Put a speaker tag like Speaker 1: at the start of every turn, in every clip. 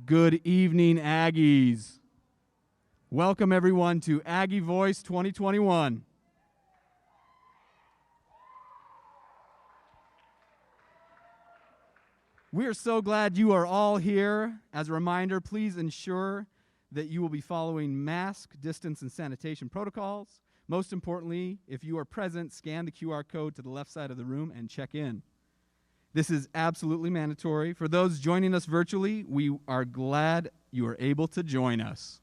Speaker 1: Good evening, Aggies. Welcome, everyone, to Aggie Voice 2021. We are so glad you are all here. As a reminder, please ensure that you will be following mask, distance, and sanitation protocols. Most importantly, if you are present, scan the QR code to the left side of the room and check in. This is absolutely mandatory. For those joining us virtually, we are glad you are able to join us.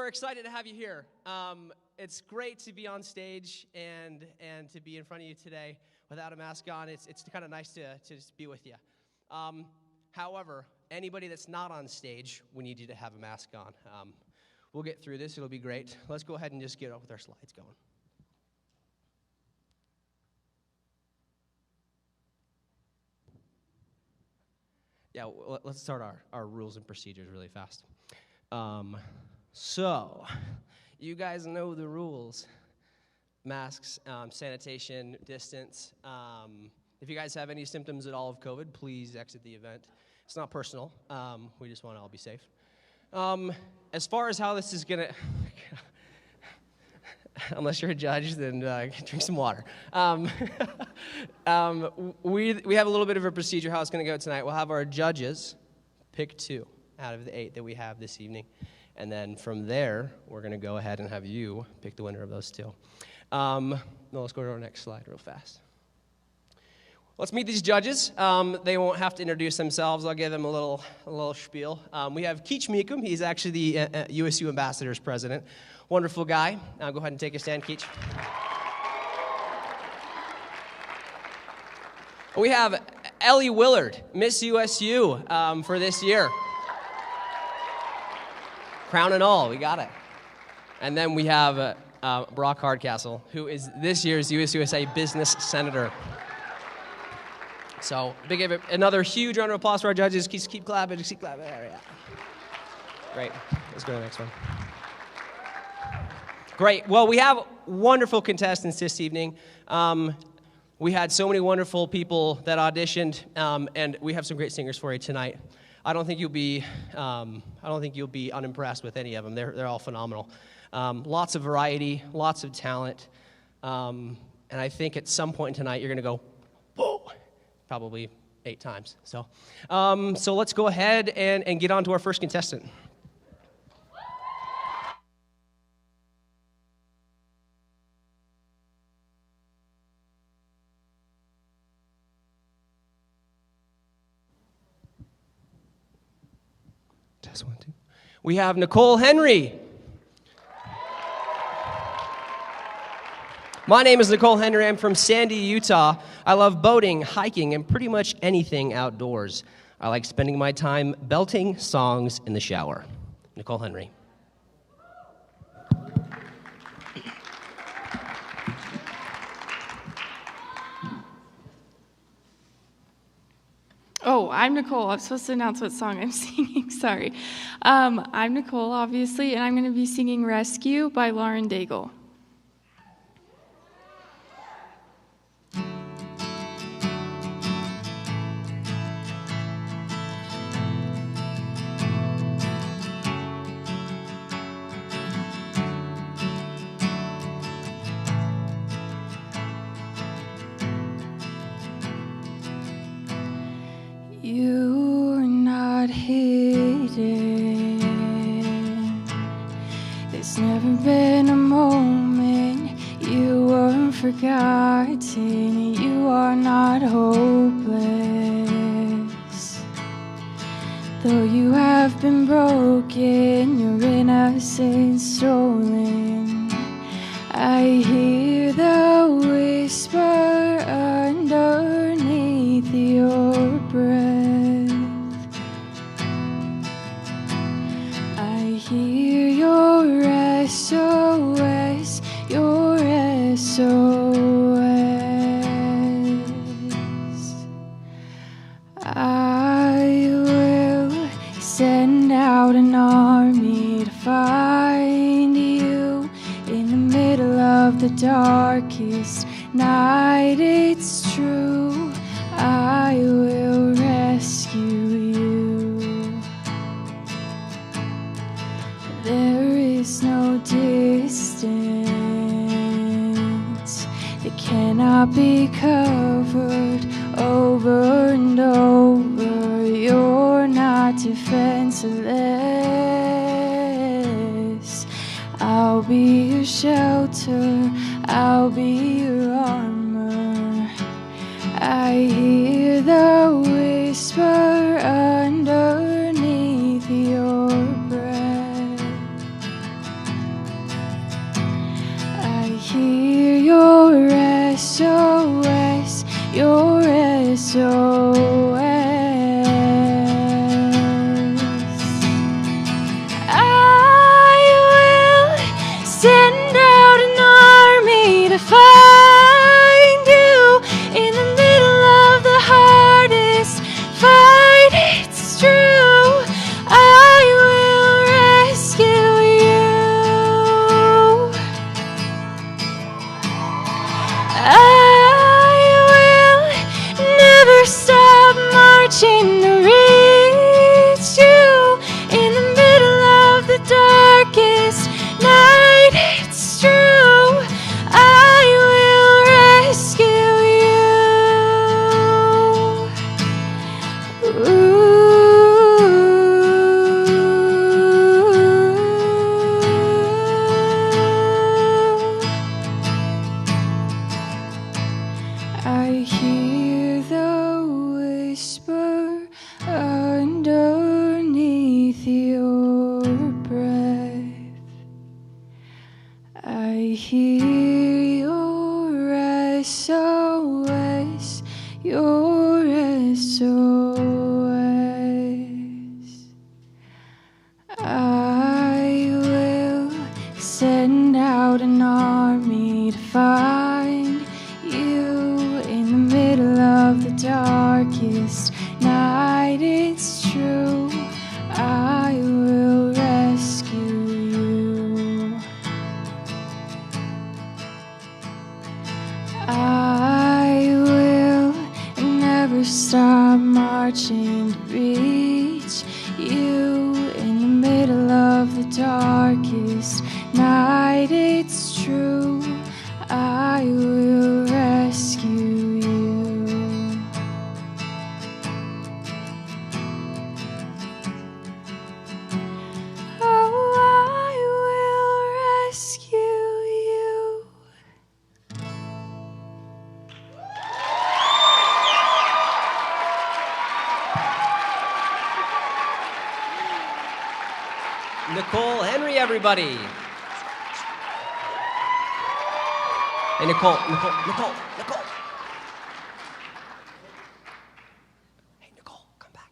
Speaker 2: Excited to have you here. It's great to be on stage and to be in front of you today without a mask on. It's kind of nice to just be with you. However, anybody that's not on stage, we need you to have a mask on. We'll get through this. It'll be great. Let's go ahead and just get up with our slides going. Yeah, let's start our rules and procedures really fast. So, you guys know the rules. Masks, sanitation, distance. If you guys have any symptoms at all of COVID, please exit the event. It's not personal. We just want to all be safe. As far as how this is going to... Unless you're a judge, then drink some water. We have a little bit of a procedure how it's going to go tonight. We'll have our judges pick 2 out of the 8 that we have this evening. And then from there, we're going to go ahead and have you pick the winner of those 2. Now let's go to our next slide real fast. Let's meet these judges. They won't have to introduce themselves. I'll give them a little spiel. We have Keech Meekum. He's actually the USU Ambassadors President. Wonderful guy. Go ahead and take a stand, Keech. We have Ellie Willard, Miss USU for this year. Crown and all, we got it. And then we have Brock Hardcastle, who is this year's USUSA Business Senator. So, another huge round of applause for our judges. Keep clapping, keep clapping. There, yeah. Great. Let's go to the next one. Great. Well, we have wonderful contestants this evening. We had so many wonderful people that auditioned, and we have some great singers for you tonight. I don't think you'll be unimpressed with any of them. They're all phenomenal. Lots of variety, lots of talent, and I think at some point tonight you're going to go, whoa, probably 8 times. So let's go ahead and get on to our first contestant. Test 1, 2. We have Nicole Henry. My name is Nicole Henry. I'm from Sandy, Utah. I love boating, hiking, and pretty much anything outdoors. I like spending my time belting songs in the shower. Nicole Henry.
Speaker 3: Oh, I'm Nicole. I'm supposed to announce what song I'm singing. Sorry. I'm Nicole, obviously, and I'm going to be singing Rescue by Lauren Daigle. You're not hidden. There's never been a moment you weren't forgotten. You are not hopeless. Though you have been broken, your innocence stolen, I hear the whisper underneath your breath. I hear your SOS, your SOS. I will send out an army to find you in the middle of the darkest night. It's true, I will rescue you. There is no distance that cannot be covered over and over. You're not defenseless. I'll be your shelter, I'll be your armor. I hear the whisper underneath your breath. I hear your SOS, your SOS. Send out an army to find you in the middle of the hardest fight. It's true, I will rescue you. I will never stop marching to reach you in the middle of the darkest night. It's true, I will rescue you. I hear the whisper underneath your breath. I hear your SOS, your SOS. I will send out an army to find you in the middle of the darkest night. It's true, I will rescue you. I will never stop marching to reach you in the middle of the darkest night. It's true, I will rescue you. Oh, I will rescue you.
Speaker 2: Nicole Henry, everybody. Hey, Nicole. Hey, Nicole, come back.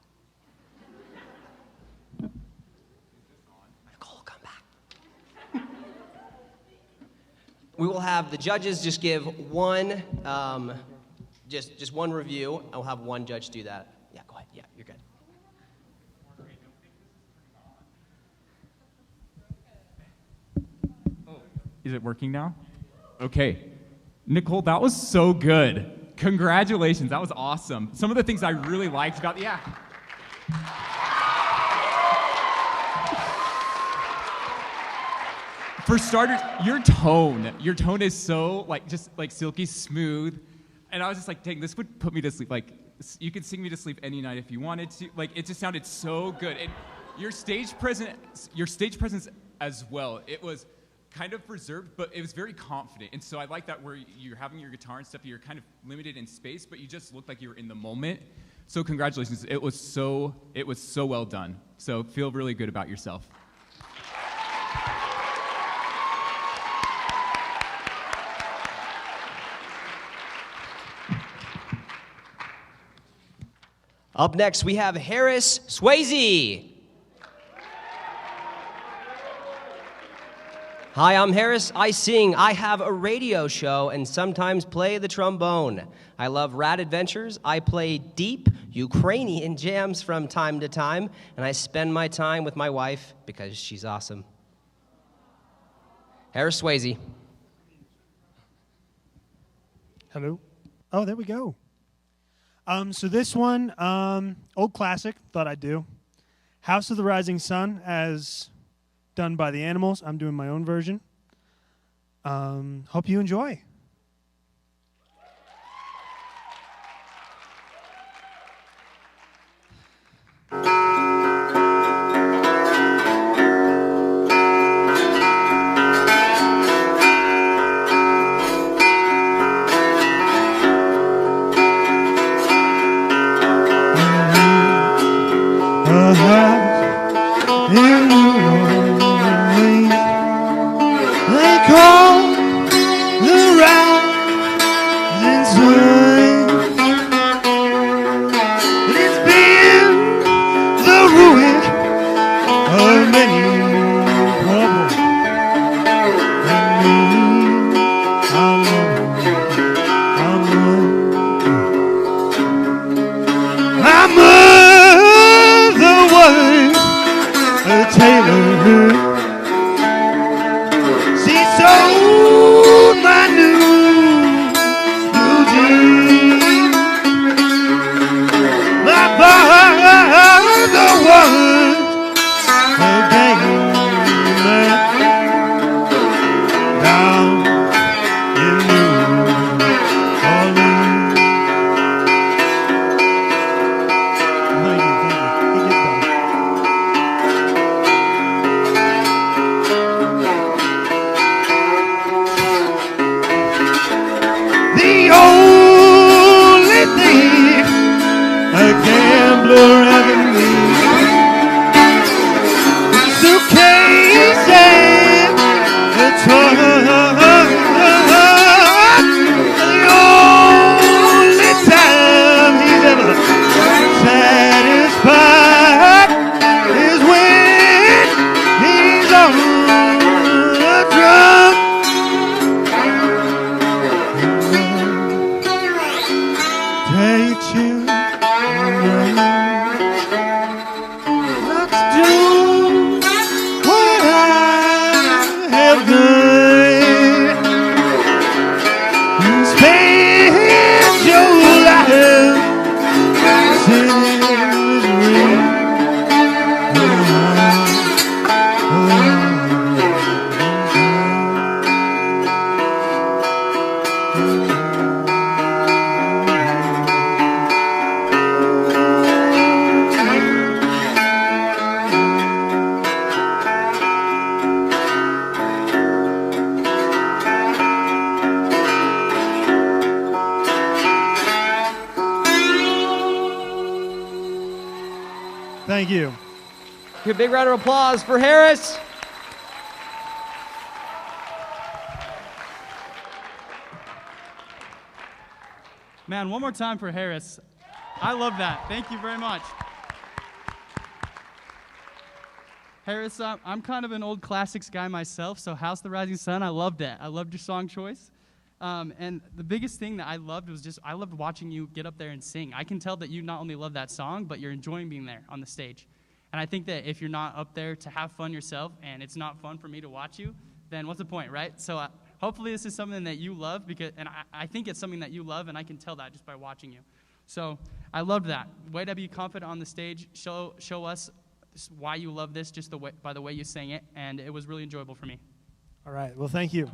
Speaker 2: Nicole, come back. We will have the judges just give one, just one review, and we'll have one judge do that. Yeah, go ahead. Yeah, you're good.
Speaker 4: Is it working now? Okay. Nicole, that was so good. Congratulations, that was awesome. Some of the things I really liked about, yeah. For starters, your tone is so just silky smooth. And I was just like, dang, this would put me to sleep like you could sing me to sleep any night if you wanted to. Like, it just sounded so good. And your stage presence as well, it was kind of reserved, but it was very confident. And so I like that where you're having your guitar and stuff, you're kind of limited in space, but you just looked like you were in the moment. So congratulations. It was so well done. So feel really good about yourself.
Speaker 2: Up next, we have Harris Swayze. Hi, I'm Harris. I sing. I have a radio show and sometimes play the trombone. I love rad adventures. I play deep Ukrainian jams from time to time, and I spend my time with my wife because she's awesome. Harris Swayze.
Speaker 5: Hello. Oh, there we go. So this one, old classic, thought I'd do. House of the Rising Sun, as done by the Animals. I'm doing my own version. Hope you enjoy. Thank you.
Speaker 2: Give a big round of applause for Harris.
Speaker 1: Man, one more time for Harris. I love that. Thank you very much. Harris, I'm kind of an old classics guy myself, so House of the Rising Sun, I loved it. I loved your song choice. And the biggest thing that I loved was just, I loved watching you get up there and sing. I can tell that you not only love that song, but you're enjoying being there on the stage. And I think that if you're not up there to have fun yourself, and it's not fun for me to watch you, then what's the point, right? So hopefully this is something that you love, and I think it's something that you love, and I can tell that just by watching you. So I loved that. Way to be confident on the stage. Show us why you love this just by the way you sang it, and it was really enjoyable for me.
Speaker 5: All right. Well, thank you.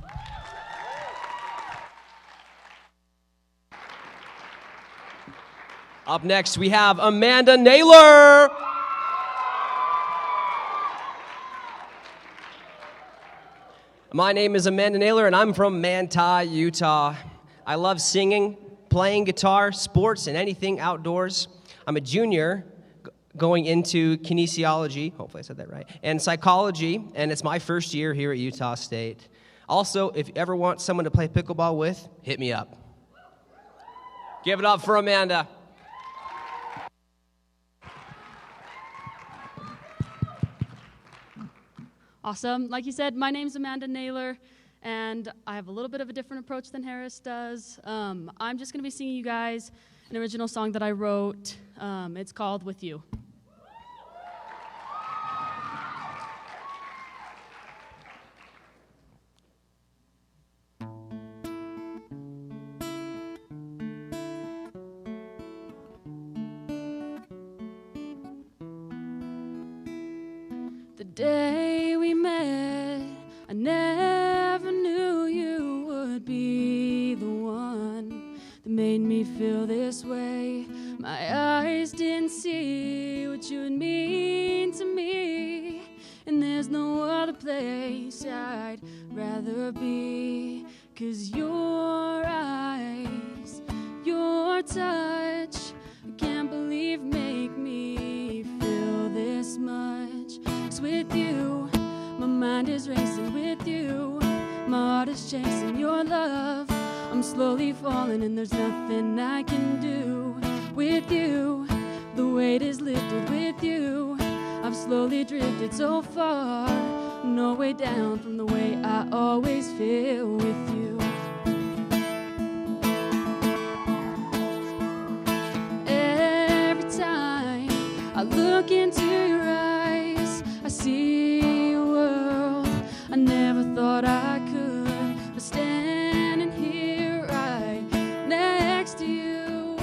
Speaker 2: Up next, we have Amanda Naylor. My name is Amanda Naylor, and I'm from Manti, Utah. I love singing, playing guitar, sports, and anything outdoors. I'm a junior going into kinesiology, hopefully I said that right, and psychology, and it's my first year here at Utah State. Also, if you ever want someone to play pickleball with, hit me up. Give it up for Amanda.
Speaker 6: Awesome. Like you said, my name's Amanda Naylor, and I have a little bit of a different approach than Harris does. I'm just going to be singing you guys an original song that I wrote. It's called With You. The day we met, I never knew you would be the one that made me feel this way. My eyes didn't see what you would mean to me, and there's no other place I'd rather be. 'Cause your eyes, your touch, I can't believe make me feel this much. 'Cause with you, my mind is racing. With you, my heart is chasing your love. I'm slowly falling and there's nothing I can do. With you, the weight is lifted. With you, I've slowly drifted so far, no way down from the way I always feel with you. Every time I look into your eyes, I see a world I never thought I could. But standing here right next to you,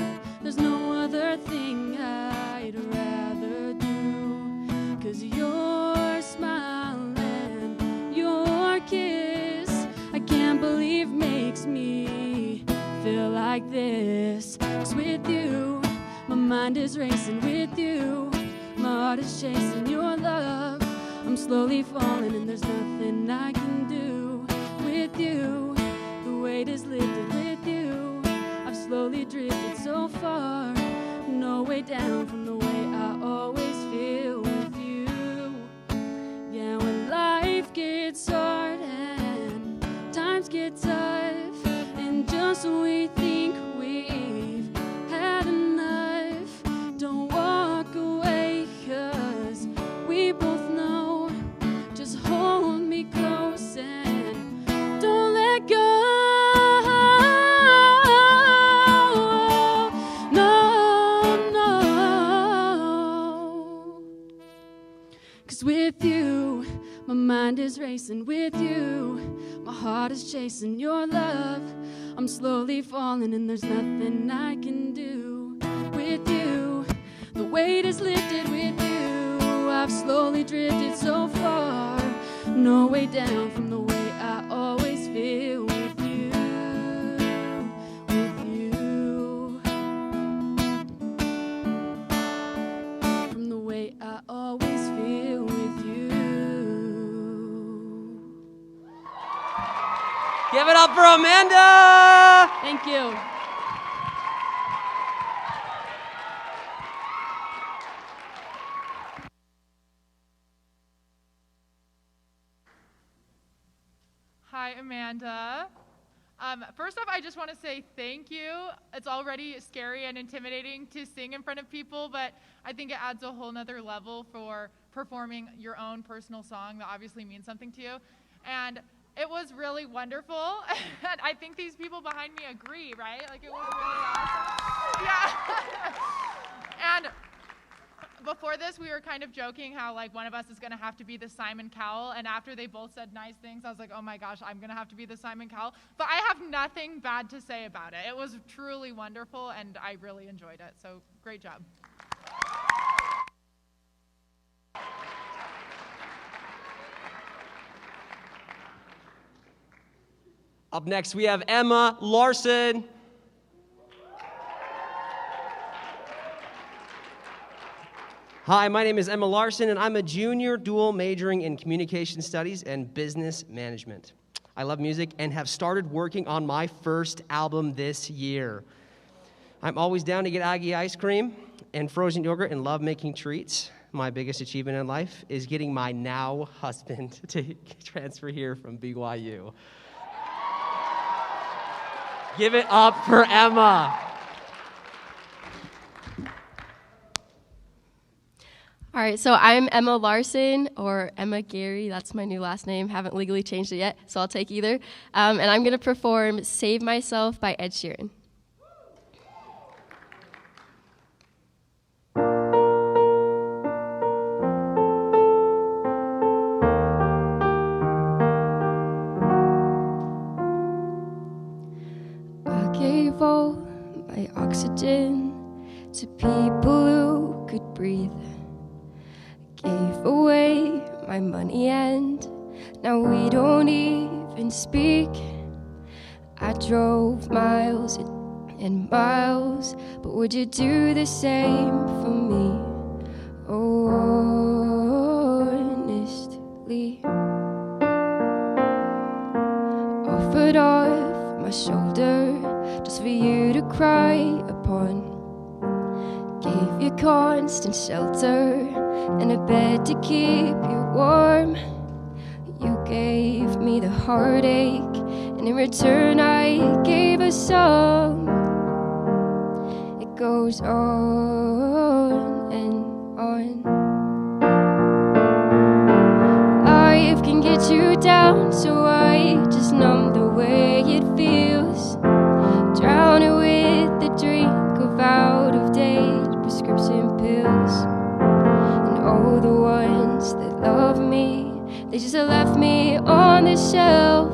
Speaker 6: there's no other thing I'd rather do. 'Cause your smile and your kiss, I can't believe makes me feel like this. 'Cause with you, my mind is racing. With you, my heart is chasing your love. I'm slowly falling and there's nothing I can do. With you, the weight is lifted. With you, I've slowly drifted so far, no way down from the way I always feel with you. Yeah, when life gets hard and times get tough, and just when we think we've had enough, don't walk away, 'cause we both know. Just hold me close and don't let go. No, no. 'Cause with you, my mind is racing. With you, my heart is chasing your love. I'm slowly falling and there's nothing I can do. With you, the weight is lifted. With you, I've slowly drifted so far, no way down from the way I always feel with you. With you. From the way I always feel with you.
Speaker 2: Give it up for Amanda!
Speaker 6: Thank you.
Speaker 7: Hi, Amanda. First off, I just want to say thank you. It's already scary and intimidating to sing in front of people, but I think it adds a whole nother level for performing your own personal song that obviously means something to you. And it was really wonderful. And I think these people behind me agree, right? Like, it was really awesome. Yeah. And before this, we were kind of joking how, like, one of us is going to have to be the Simon Cowell, and after they both said nice things, I was like, oh my gosh, I'm going to have to be the Simon Cowell. But I have nothing bad to say about it. It was truly wonderful, and I really enjoyed it, so great job.
Speaker 2: Up next, we have Emma Larson. Hi, my name is Emma Larson, and I'm a junior dual majoring in communication studies and business management. I love music and have started working on my first album this year. I'm always down to get Aggie ice cream and frozen yogurt and love making treats. My biggest achievement in life is getting my now husband to transfer here from BYU. Give it up for Emma.
Speaker 8: All right, so I'm Emma Larson, or Emma Gary. That's my new last name. Haven't legally changed it yet, so I'll take either. And I'm going to perform Save Myself by Ed Sheeran. I gave all my oxygen to people who could breathe. Gave away my money and now we don't even speak. I drove miles and miles, but would you do the same for me? Oh, honestly. Offered off my shoulder just for you to cry upon. Gave you constant shelter and a bed to keep you warm. You gave me the heartache, and in return I gave a song. It goes on and on. Life can get you down, so I just numb the way it feels. Drown it with the drink of out-of-date prescription pills. And all the ones that love me, they just left me on the shelf.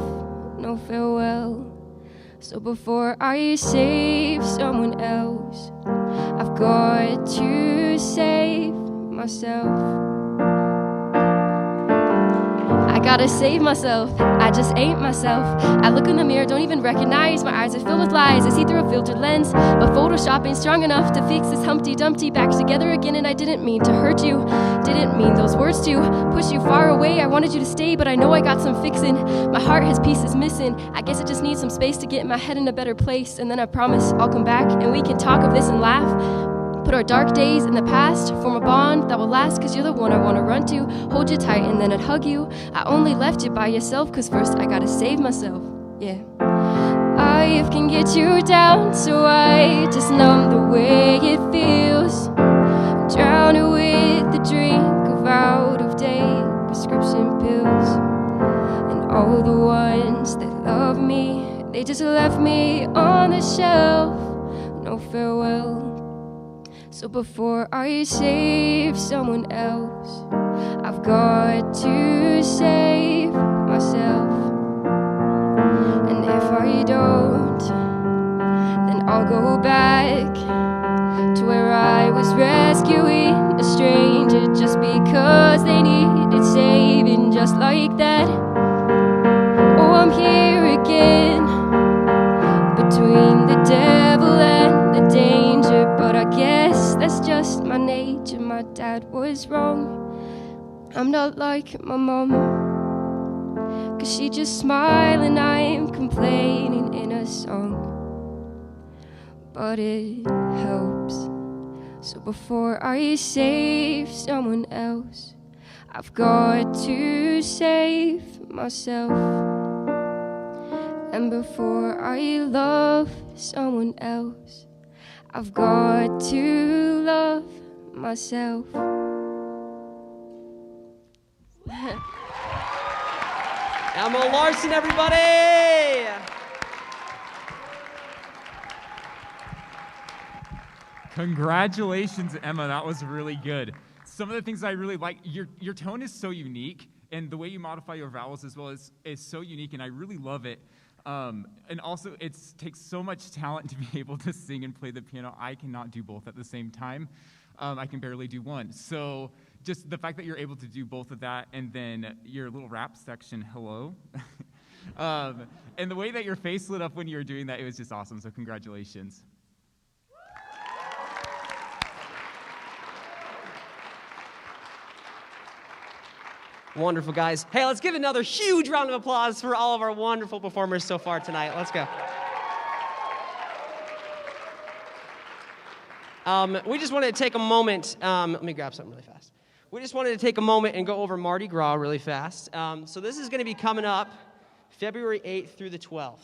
Speaker 8: No farewell. So before I save someone else, I've got to save myself. I gotta save myself, I just ain't myself. I look in the mirror, don't even recognize. My eyes are filled with lies, I see through a filtered lens. But Photoshop ain't strong enough to fix this Humpty Dumpty back together again. And I didn't mean to hurt you, didn't mean those words to push you far away. I wanted you to stay, but I know I got some fixing. My heart has pieces missing. I guess I just need some space to get my head in a better place. And then I promise I'll come back and we can talk of this and laugh. Put our dark days in the past, form a bond that will last. Cause you're the one I wanna run to, hold you tight and then I'd hug you. I only left you by yourself cause first I gotta save myself, yeah. Life can get you down, so I just numb the way it feels. Drown it with the drink of out-of-date prescription pills. And all the ones that love me, they just left me on the shelf. No farewell. So before I save someone else, I've got to save myself. And if I don't, then I'll go back to where I was rescuing a stranger just because they needed saving, just like that. Oh, I'm here again, between the devil and the danger. But I guess that's just my nature. My dad was wrong. I'm not like my mom, cause she just smiled and I'm complaining in a song. But it helps. So before I save someone else, I've got to save myself. And before I love someone else, I've got to love myself.
Speaker 2: Emma Larson, everybody!
Speaker 4: Congratulations, Emma. That was really good. Some of the things I really like, your tone is so unique, and the way you modify your vowels as well is so unique, and I really love it. And also, it takes so much talent to be able to sing and play the piano. I cannot do both at the same time. I can barely do one. So just the fact that you're able to do both of that, and then your little rap section, hello. And the way that your face lit up when you were doing that, it was just awesome. So congratulations.
Speaker 2: Wonderful, guys. Hey, let's give another huge round of applause for all of our wonderful performers so far tonight. Let's go. We just wanted to take a moment. Let me grab something really fast. We just wanted to take a moment and go over Mardi Gras really fast. So this is going to be coming up February 8th through the 12th.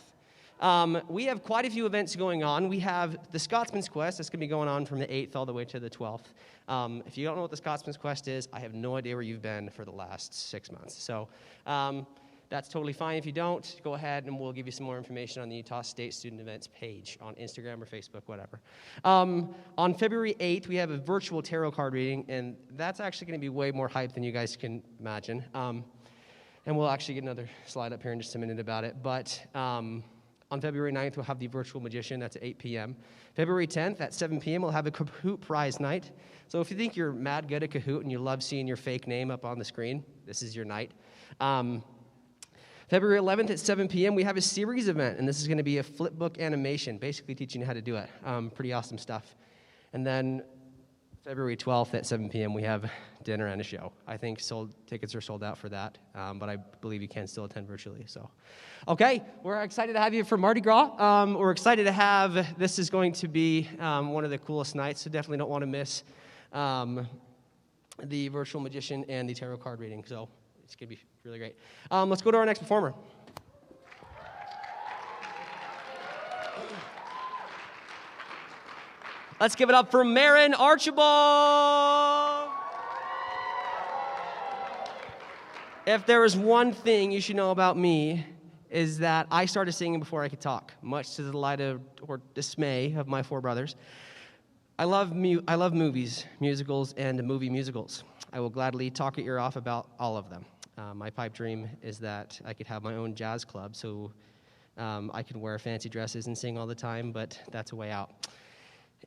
Speaker 2: We have quite a few events going on. We have the Scotsman's Quest. That's going to be going on from the 8th all the way to the 12th. If you don't know what the Scotsman's Quest is, I have no idea where you've been for the last 6 months. So that's totally fine. If you don't, go ahead and we'll give you some more information on the Utah State Student Events page on Instagram or Facebook, whatever. On February 8th, we have a virtual tarot card reading, and that's actually going to be way more hype than you guys can imagine. And we'll actually get another slide up here in just a minute about it. But on February 9th, we'll have the Virtual Magician. That's at 8 p.m. February 10th at 7 p.m., we'll have a Kahoot prize night. So if you think you're mad good at Kahoot and you love seeing your fake name up on the screen, this is your night. February 11th at 7 p.m., we have a series event, and this is going to be a flip book animation, basically teaching you how to do it. Pretty awesome stuff. And then February 12th at 7 p.m., we have dinner and a show. I think tickets are sold out for that, but I believe you can still attend virtually. So, okay, we're excited to have you for Mardi Gras. We're excited to have, this is going to be one of the coolest nights, so definitely don't want to miss the Virtual Magician and the tarot card reading. So it's going to be really great. Let's go to our next performer. Let's give it up for Marin Archibald. If there is one thing you should know about me, is that I started singing before I could talk, much to the delight of, or dismay of my 4 brothers. I love movies, musicals, and movie musicals. I will gladly talk your ear off about all of them. My pipe dream is that I could have my own jazz club, so I could wear fancy dresses and sing all the time, but that's a way out.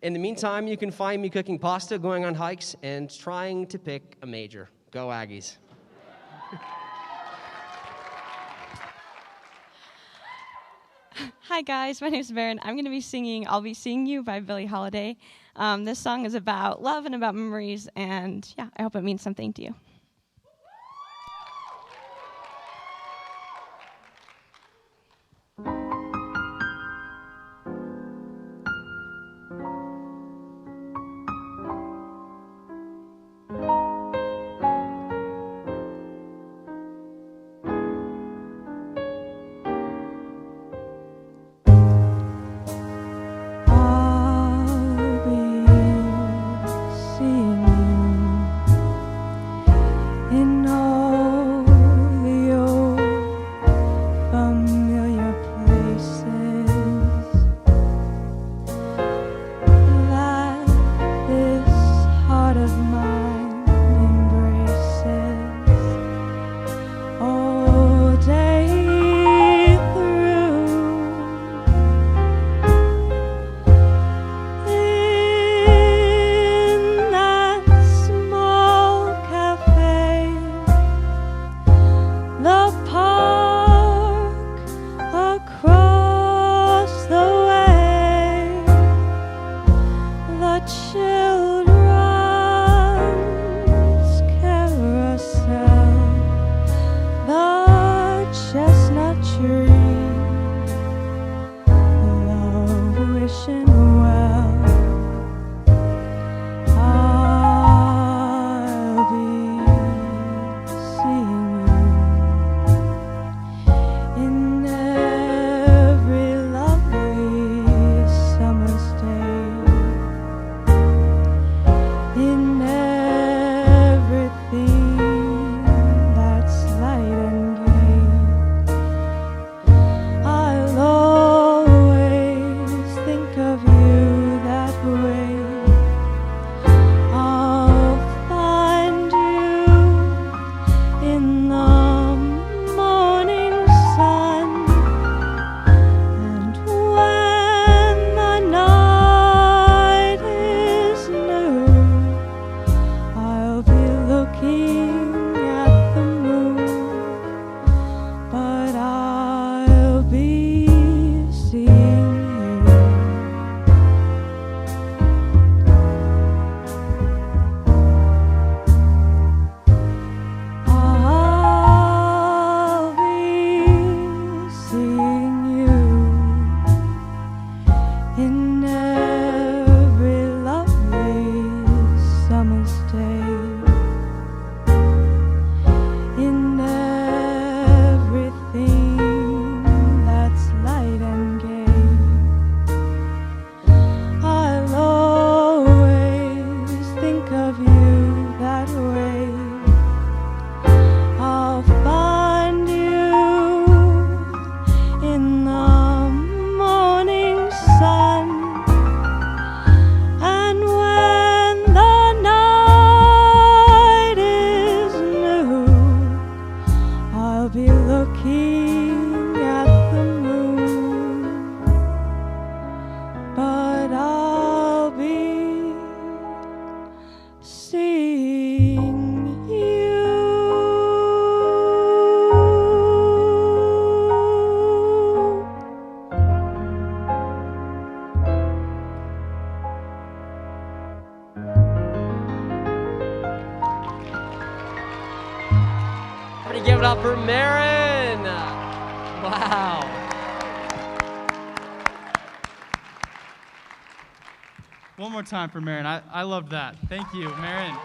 Speaker 2: In the meantime, you can find me cooking pasta, going on hikes, and trying to pick a major. Go Aggies.
Speaker 9: Hi guys, my name is Baron. I'm going to be singing I'll Be Seeing You by Billie Holiday. This song is about love and about memories, and yeah, I hope it means something to you.
Speaker 10: this day. In everything that's light and gay, I'll always think of you that way. I'll find you in the morning sun, and when the night is new, I'll be looking at the moon, but I'll be seeing you.
Speaker 2: Everybody give it up for Marin. Wow.
Speaker 11: One more time for Marin. I loved that. Thank you, Marin.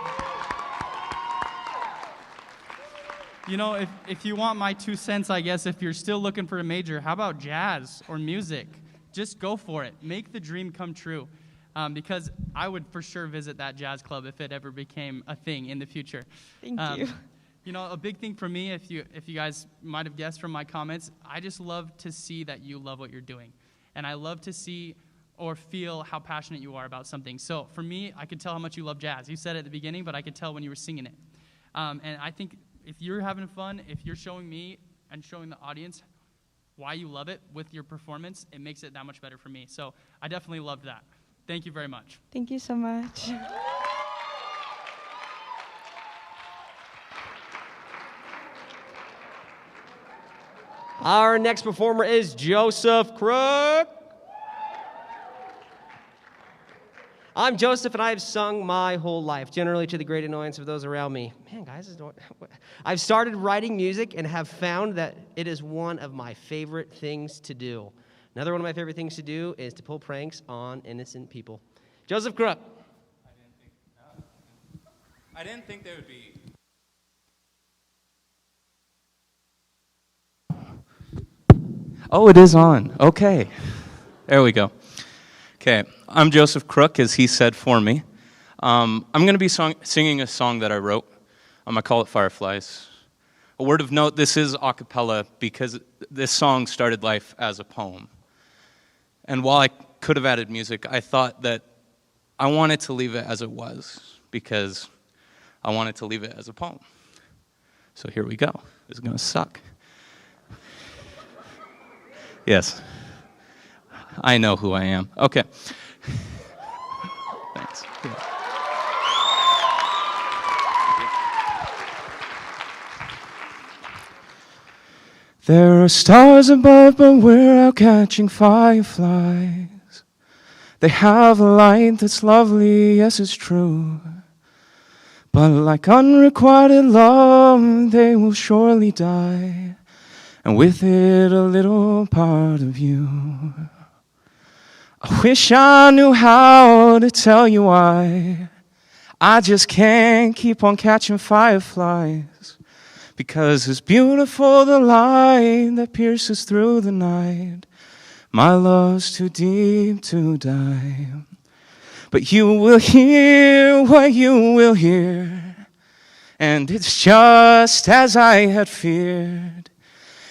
Speaker 11: You know, if you want my 2 cents, I guess, if you're still looking for a major, how about jazz or music? Just go for it. Make the dream come true. Because I would for sure visit that jazz club if it ever became a thing in the future.
Speaker 9: Thank you.
Speaker 11: You know, a big thing for me, if you guys might have guessed from my comments, I just love to see that you love what you're doing. And I love to see or feel how passionate you are about something. So for me, I could tell how much you love jazz. You said it at the beginning, but I could tell when you were singing it. And I think if you're having fun, if you're showing me and showing the audience why you love it with your performance, it makes it that much better for me. So I definitely loved that. Thank you very much.
Speaker 9: Thank you so much.
Speaker 2: Our next performer is Joseph Crook. I'm Joseph, and I have sung my whole life, generally to the great annoyance of those around me. Man, guys, I've started writing music and have found that it is one of my favorite things to do. Another one of my favorite things to do is to pull pranks on innocent people. Joseph Crook.
Speaker 12: I didn't think there would be. Oh, it is on. Okay. There we go. Okay. I'm Joseph Crook, as he said for me. I'm going to be singing a song that I wrote. I call it Fireflies. A word of note, this is a cappella because this song started life as a poem. And while I could have added music, I thought that I wanted to leave it as it was because I wanted to leave it as a poem. So here we go. This is going to suck. Yes. I know who I am. Okay. Thanks. Yeah. There are stars above, but we're out catching fireflies. They have a light that's lovely, yes, it's true. But like unrequited love, they will surely die, and with it a little part of you. I wish I knew how to tell you why I just can't keep on catching fireflies. Because it's beautiful the light that pierces through the night. My love's too deep to die. But you will hear what you will hear, and it's just as I had feared.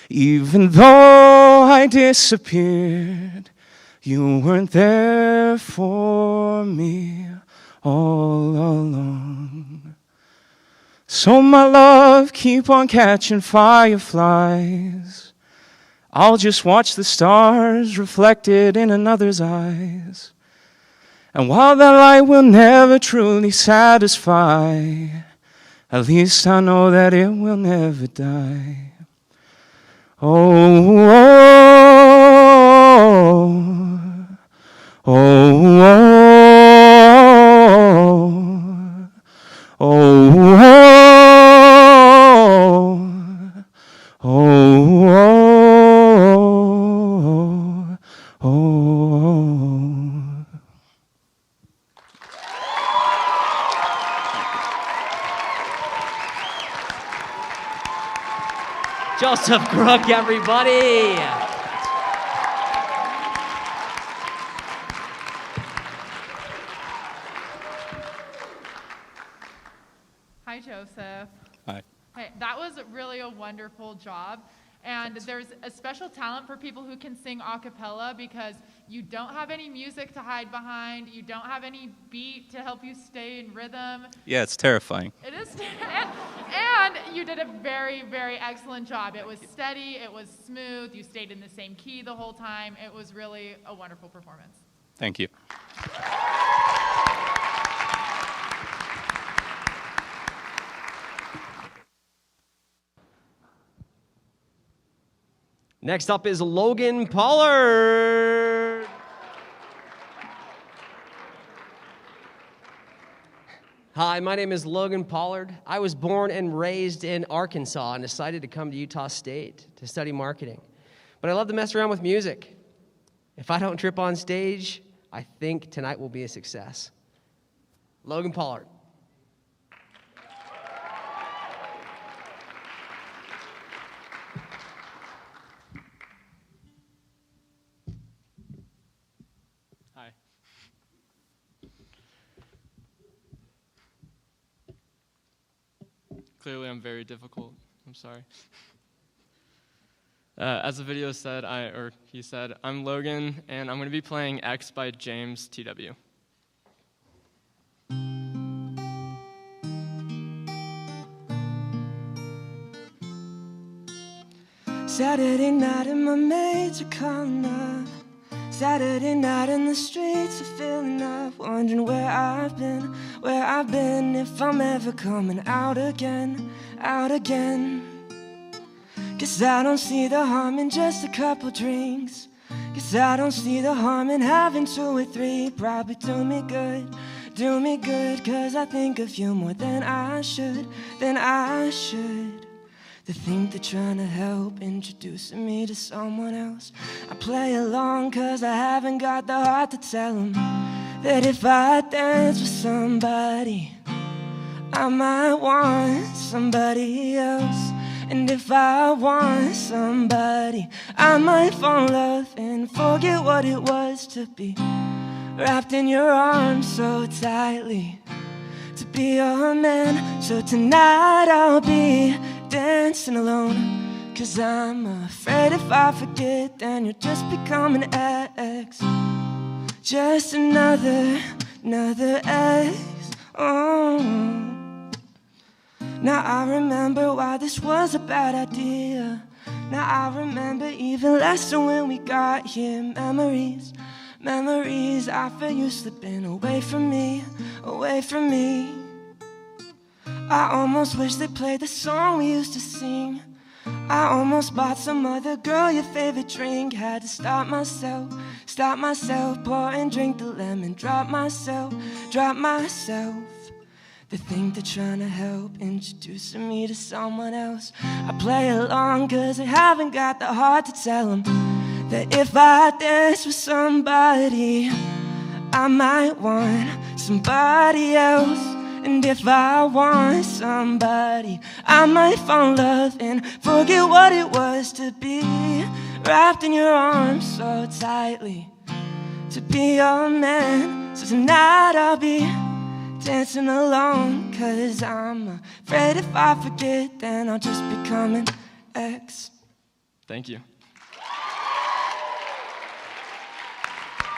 Speaker 12: Even though I disappeared, you weren't there for me all along. So my love, keep on catching fireflies. I'll just watch the stars reflected in another's eyes. And while that light will never truly satisfy, at least I know that it will never die. Oh, oh, oh, oh, oh, oh, oh, oh, oh.
Speaker 2: Joseph Crook, everybody.
Speaker 7: Hi, Joseph.
Speaker 13: Hi.
Speaker 7: Hey, that was really a wonderful job. And there's a special talent for people who can sing a cappella because you don't have any music to hide behind. You don't have any beat to help you stay in rhythm.
Speaker 13: Yeah, it's terrifying.
Speaker 7: It is, and you did a very, very excellent job. It was steady, it was smooth, you stayed in the same key the whole time. It was really a wonderful performance.
Speaker 13: Thank you.
Speaker 2: Next up is Logan Pollard. Hi, my name is Logan Pollard. I was born and raised in Arkansas and decided to come to Utah State to study marketing. But I love to mess around with music. If I don't trip on stage, I think tonight will be a success. Logan Pollard.
Speaker 14: Hi. Clearly, I'm very difficult. I'm sorry. As the video said, he said, I'm Logan, and I'm going to be playing X by James T.W.
Speaker 15: Saturday night and my mates are calling up. Saturday night in the streets are filling up, wondering where I've been, if I'm ever coming out again. Guess I don't see the harm in just a couple drinks. Guess I don't see the harm in having 2 or 3. Probably do me good, cause I think of you more than I should. To think they're trying to help introducing me to someone else. I play along cause I haven't got the heart to tell them that if I dance with somebody, I might want somebody else. And if I want somebody, I might fall in love and forget what it was to be wrapped in your arms so tightly, to be your man. So tonight I'll be dancing alone, cause I'm afraid if I forget, then you'll just become an ex. Just another ex. Oh. Now I remember why this was a bad idea. Now I remember even less than when we got here. Memories, I feel you slipping away from me. I almost wish they played the song we used to sing. I almost bought some other girl your favorite drink. Had to stop myself, pour and drink the lemon. Drop myself. They think they're trying to help introducing me to someone else. I play along cause I haven't got the heart to tell them that if I dance with somebody, I might want somebody else. And if I want somebody, I might fall in love and forget what it was to be wrapped in your arms so tightly, to be your man. So tonight I'll be dancing alone, cause I'm afraid if I forget, then I'll just become an ex.
Speaker 14: Thank you.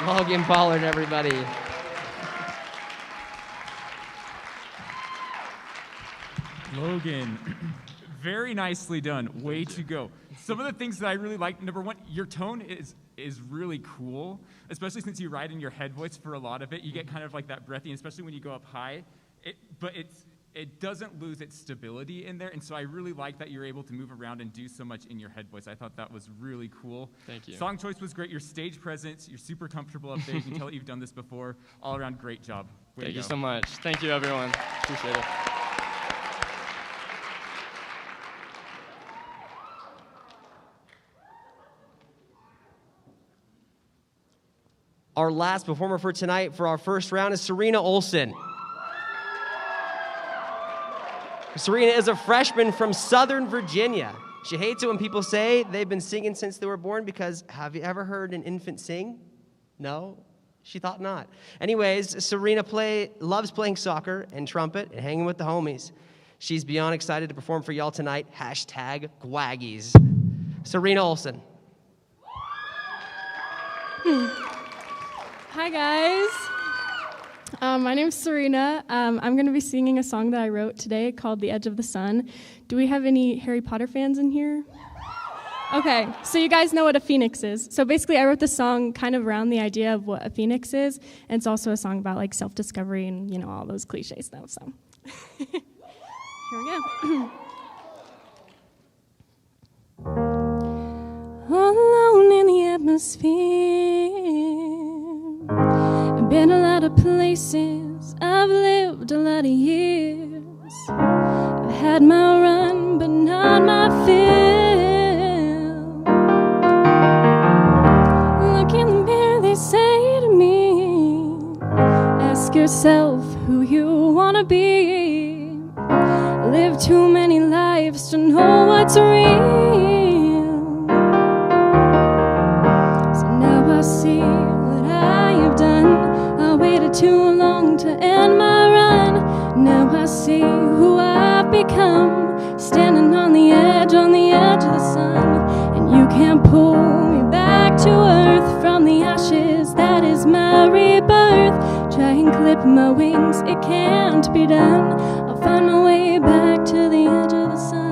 Speaker 2: Logan Pollard, everybody.
Speaker 4: Logan, very nicely done. Way to go. Some of the things that I really like, number one, your tone is really cool, especially since you ride in your head voice for a lot of it. You get kind of like that breathy, especially when you go up high. But it doesn't lose its stability in there, and so I really like that you're able to move around and do so much in your head voice. I thought that was really cool.
Speaker 14: Thank you.
Speaker 4: Song choice was great. Your stage presence, you're super comfortable up there. You can tell that you've done this before. All around, great job. Way
Speaker 14: Thank
Speaker 4: to
Speaker 14: you
Speaker 4: go.
Speaker 14: so much. Thank you, everyone. Appreciate it.
Speaker 2: Our last performer for tonight for our first round is Serena Olson. Serena is a freshman from Southern Virginia. She hates it when people say they've been singing since they were born because have you ever heard an infant sing? No? She thought not. Anyways, Serena loves playing soccer and trumpet and hanging with the homies. She's beyond excited to perform for y'all tonight. #Gwaggies. Serena Olsen.
Speaker 16: Hi, guys. My name's Serena. I'm going to be singing a song that I wrote today called The Edge of the Sun. Do we have any Harry Potter fans in here? Okay, so you guys know what a phoenix is. So basically, I wrote this song kind of around the idea of what a phoenix is, and it's also a song about like self-discovery and, you know, all those cliche stuff. So here we go. All alone in the atmosphere, I've been a lot of places, I've lived a lot of years. I've had my run, but not my fill. Look in the mirror, they say to me, ask yourself who you wanna be. Live too many lives to know what's real. I see what I have done. I waited too long to end my run. Now I see who I've become. Standing on the edge of the sun. And you can't pull me back to earth. From the ashes, that is my rebirth. Try and clip my wings, it can't be done. I'll find my way back to the edge of the sun.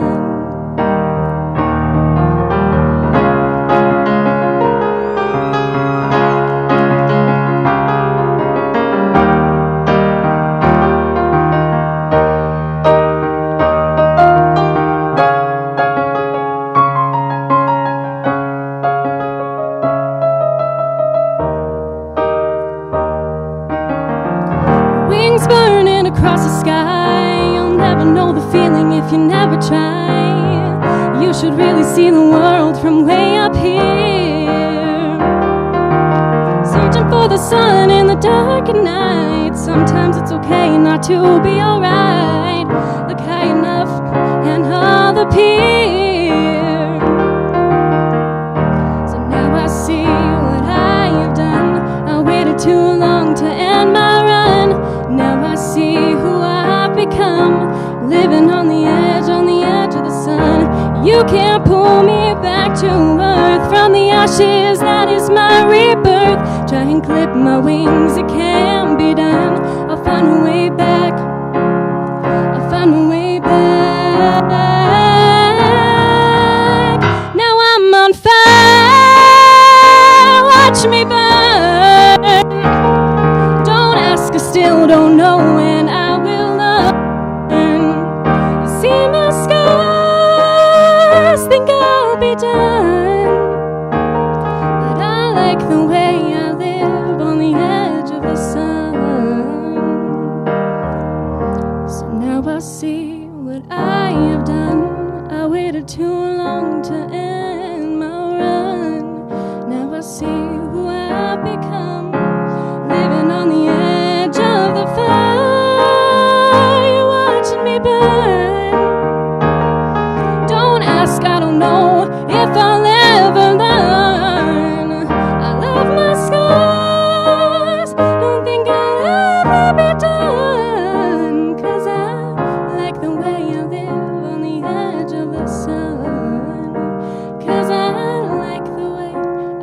Speaker 16: Burning across the sky, you'll never know the feeling if you never try. You should really see the world from way up here. Searching for the sun in the dark at night. Sometimes it's okay not to be alright. Look high enough and all appear. So now I see what I have done. I waited too long to end my run. Now I see who I've become, living on the edge of the sun. You can't pull me back to earth. From the ashes, that is my rebirth. Try and clip my wings, it can be done. I'll find a way back. I'll find a way back. Now I'm on fire. Watch me burn. Don't ask, I still don't know when I will learn. You see my scars, think I'll be done. But I like the way I live on the edge of the sun. So now I see what I have done. I waited too long to end my run. Now I see who I've become, living on the edge of the fire, watching me burn. Don't ask, I don't know if I'll ever learn. I love my scars, don't think I'll ever be done. 'Cause I like the way I live on the edge of the sun. 'Cause I like the way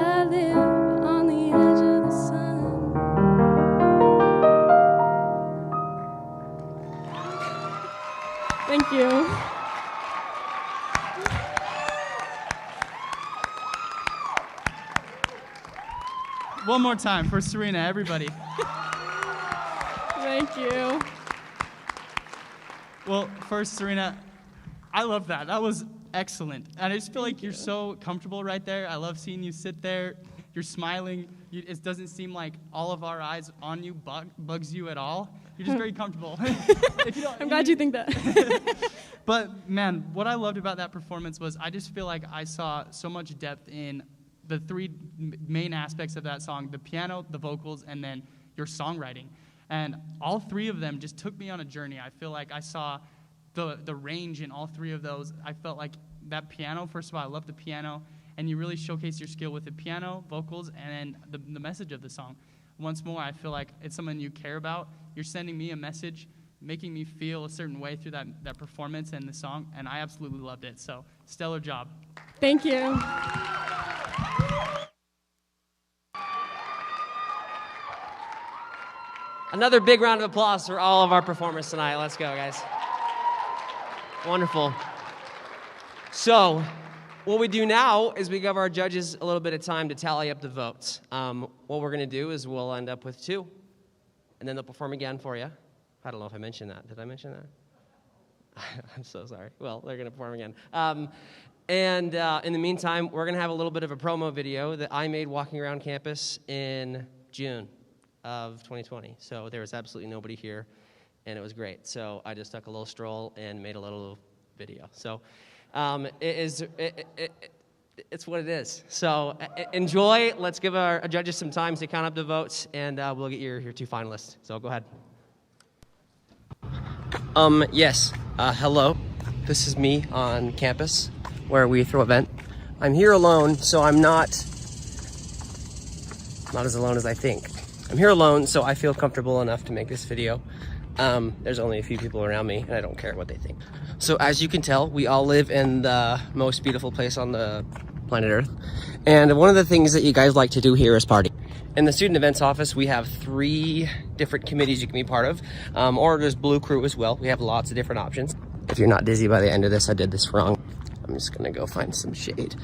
Speaker 16: I live on the edge of the sun. Thank you.
Speaker 11: One more time for Serena, everybody.
Speaker 16: Thank you.
Speaker 11: Well, first, Serena, I love that. That was excellent. And I just feel like you're so comfortable right there. I love seeing you sit there. You're smiling. It doesn't seem like all of our eyes on you bugs you at all. You're just very comfortable.
Speaker 16: I'm glad you think that.
Speaker 11: But, man, what I loved about that performance was I just feel like I saw so much depth in the three main aspects of that song: the piano, the vocals, and then your songwriting. And all three of them just took me on a journey. I feel like I saw the range in all three of those. I felt like that piano, first of all, I love the piano, and you really showcase your skill with the piano, vocals, and the message of the song. Once more, I feel like it's something you care about. You're sending me a message, making me feel a certain way through that performance and the song, and I absolutely loved it. So, stellar job.
Speaker 8: Thank you.
Speaker 2: Another big round of applause for all of our performers tonight. Let's go, guys. Wonderful. So, what we do now is we give our judges a little bit of time to tally up the votes. What we're going to do is we'll end up with 2, and then they'll perform again for you. I don't know if I mentioned that. Did I mention that? I'm so sorry. Well, they're going to perform again. In the meantime, we're going to have a little bit of a promo video that I made walking around campus in June of 2020. So there was absolutely nobody here, and it was great. So I just took a little stroll and made a little video. So it's what it is. So enjoy. Let's give our judges some time to count up the votes, and we'll get your 2 finalists. So go ahead. Yes. Hello. This is me on campus where we throw a vent. I'm here alone, so I'm not as alone as I think. I'm here alone, so I feel comfortable enough to make this video. There's only a few people around me, and I don't care what they think. So as you can tell, we all live in the most beautiful place on the planet Earth. And one of the things that you guys like to do here is party. In the student events office, we have 3 different committees you can be part of, or there's Blue Crew as well. We have lots of different options. If you're not dizzy by the end of this, I did this wrong. I'm just gonna go find some shade.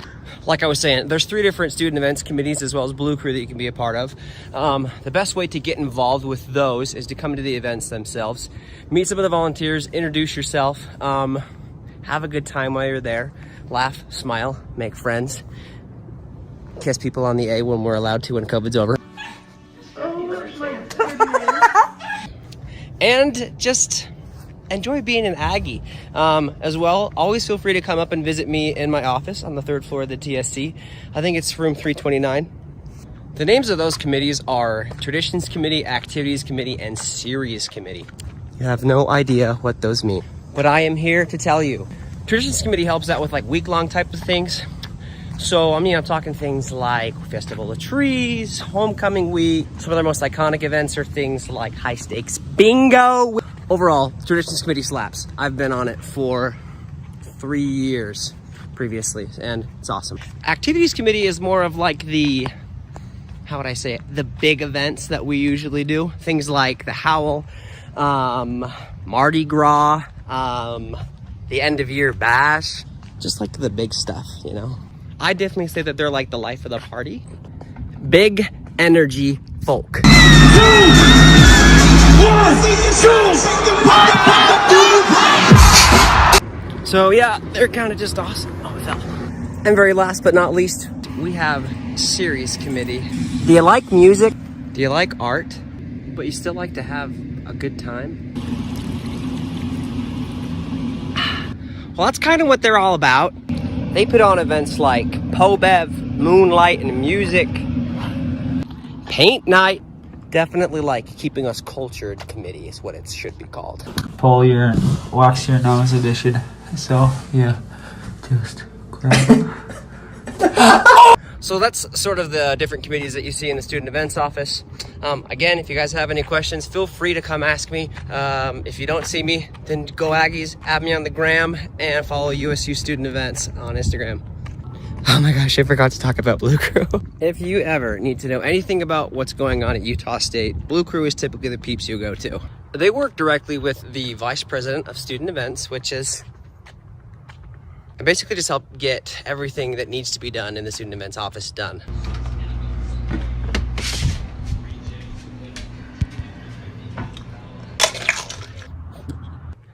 Speaker 2: Like I was saying, there's 3 different student events committees as well as Blue Crew that you can be a part of. The best way to get involved with those is to come to the events themselves, meet some of the volunteers, introduce yourself, have a good time while you're there, laugh, smile, make friends, kiss people on the A when we're allowed to when COVID's over. Oh my goodness. And just enjoy being an Aggie. As well, always feel free to come up and visit me in my office on the 3rd floor of the TSC. I think it's room 329. The names of those committees are Traditions Committee, Activities Committee, and Series Committee. You have no idea what those mean, but I am here to tell you. Traditions Committee helps out with like week-long type of things. So, I'm talking things like Festival of Trees, Homecoming Week. Some of their most iconic events are things like high-stakes bingo. Overall, Traditions Committee slaps. I've been on it for 3 years previously, and it's awesome. Activities Committee is more of like the, how would I say it, the big events that we usually do. Things like the Howl, Mardi Gras, the end of year bash, just like the big stuff, you know? I definitely say that they're like the life of the party. Big energy folk. So yeah, they're kind of just awesome. Oh, it fell. And very last but not least, we have Series Committee. Do you like music? Do you like art? But you still like to have a good time? Well, that's kind of what they're all about. They put on events like Po-Bev, Moonlight and Music, Paint Night. Definitely like keeping us cultured committee is what it should be called.
Speaker 17: Pull your wax your nose edition. So yeah, just grab.
Speaker 2: So that's sort of the different committees that you see in the student events office. Again, if you guys have any questions, feel free to come ask me. If you don't see me, then go Aggies, add me on the gram, and follow USU Student Events on Instagram. Oh my gosh, I forgot to talk about Blue Crew. If you ever need to know anything about what's going on at Utah State, Blue Crew is typically the peeps you go to. They work directly with the Vice President of Student Events, which is basically just help get everything that needs to be done in the Student Events office done.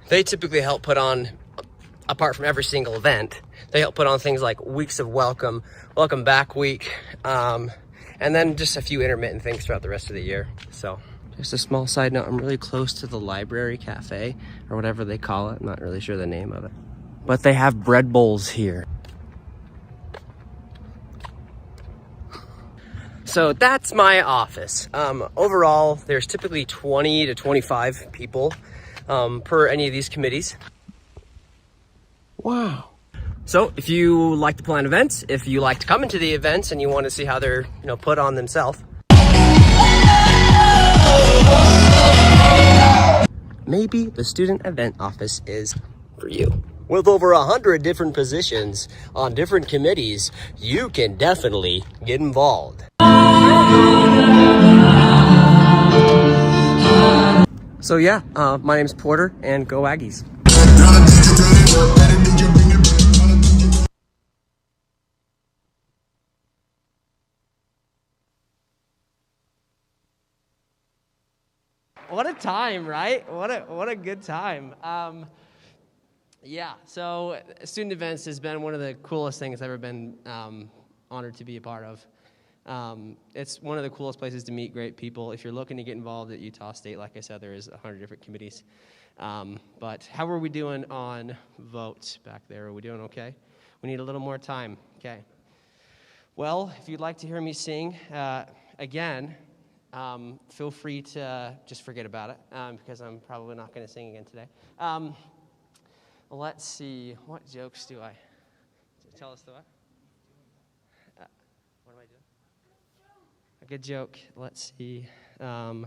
Speaker 2: They typically help put on, apart from every single event, they help put on things like weeks of welcome, welcome back week, and then just a few intermittent things throughout the rest of the year. So just a small side note, I'm really close to the library cafe, or whatever they call it. I'm not really sure the name of it. But they have bread bowls here. So that's my office. Overall, there's typically 20 to 25 people per any of these committees. Wow. So if you like to plan events, if you like to come into the events and you want to see how they're, put on themselves, maybe the student event office is for you. With over 100 different positions on different committees, you can definitely get involved. So yeah, my name's Porter, and go Aggies. What a time, right? What a good time. Yeah, so student events has been one of the coolest things I've ever been honored to be a part of. It's one of the coolest places to meet great people. If you're looking to get involved at Utah State, like I said, there is 100 different committees. But how are we doing on votes back there? Are we doing okay? We need a little more time. Okay. Well, if you'd like to hear me sing again, feel free to just forget about it because I'm probably not going to sing again today. Let's see. What jokes do I? Tell us the what? What am I doing? A good joke. Let's see. Man,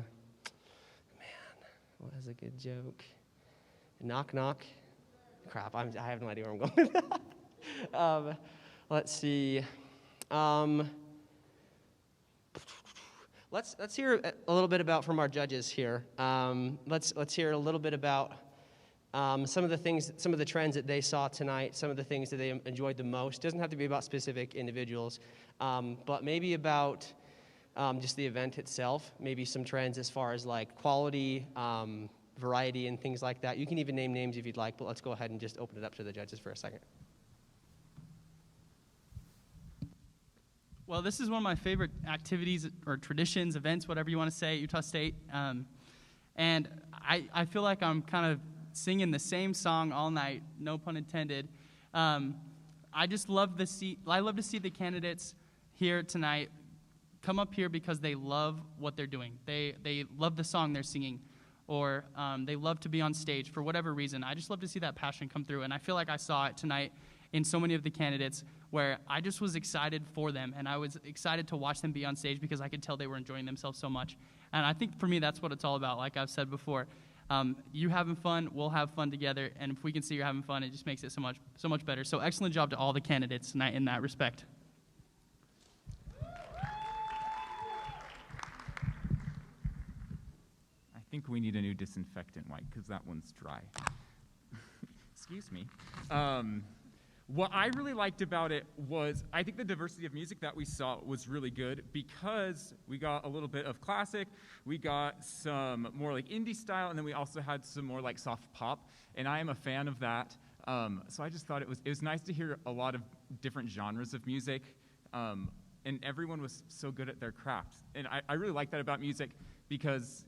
Speaker 2: what is a good joke? Knock, knock. Crap, I have no idea where I'm going with that. Let's see. Let's hear a little bit about from our judges here. Let's hear a little bit about some of the trends that they saw tonight, some of the things that they enjoyed the most. Doesn't have to be about specific individuals, but maybe about just the event itself. Maybe some trends as far as like quality, variety, and things like that. You can even name names if you'd like, but let's go ahead and just open it up to the judges for a second.
Speaker 11: Well, this is one of my favorite activities or traditions, events, whatever you want to say, at Utah State. And I feel like I'm kind of singing the same song all night, no pun intended. I just love to see the candidates here tonight come up here because they love what they're doing. They love the song they're singing, or they love to be on stage for whatever reason. I just love to see that passion come through, and I feel like I saw it tonight in so many of the candidates where I just was excited for them, and I was excited to watch them be on stage because I could tell they were enjoying themselves so much. And I think for me, that's what it's all about, like I've said before. You having fun, we'll have fun together, and if we can see you're having fun, it just makes it so much better. So excellent job to all the candidates tonight in that respect.
Speaker 4: I think we need a new disinfectant wipe because that one's dry. Excuse me. What I really liked about it was I think the diversity of music that we saw was really good because we got a little bit of classic, we got some more like indie style, and then we also had some more like soft pop, and I am a fan of that. So I just thought it was nice to hear a lot of different genres of music, and everyone was so good at their craft. And I really like that about music because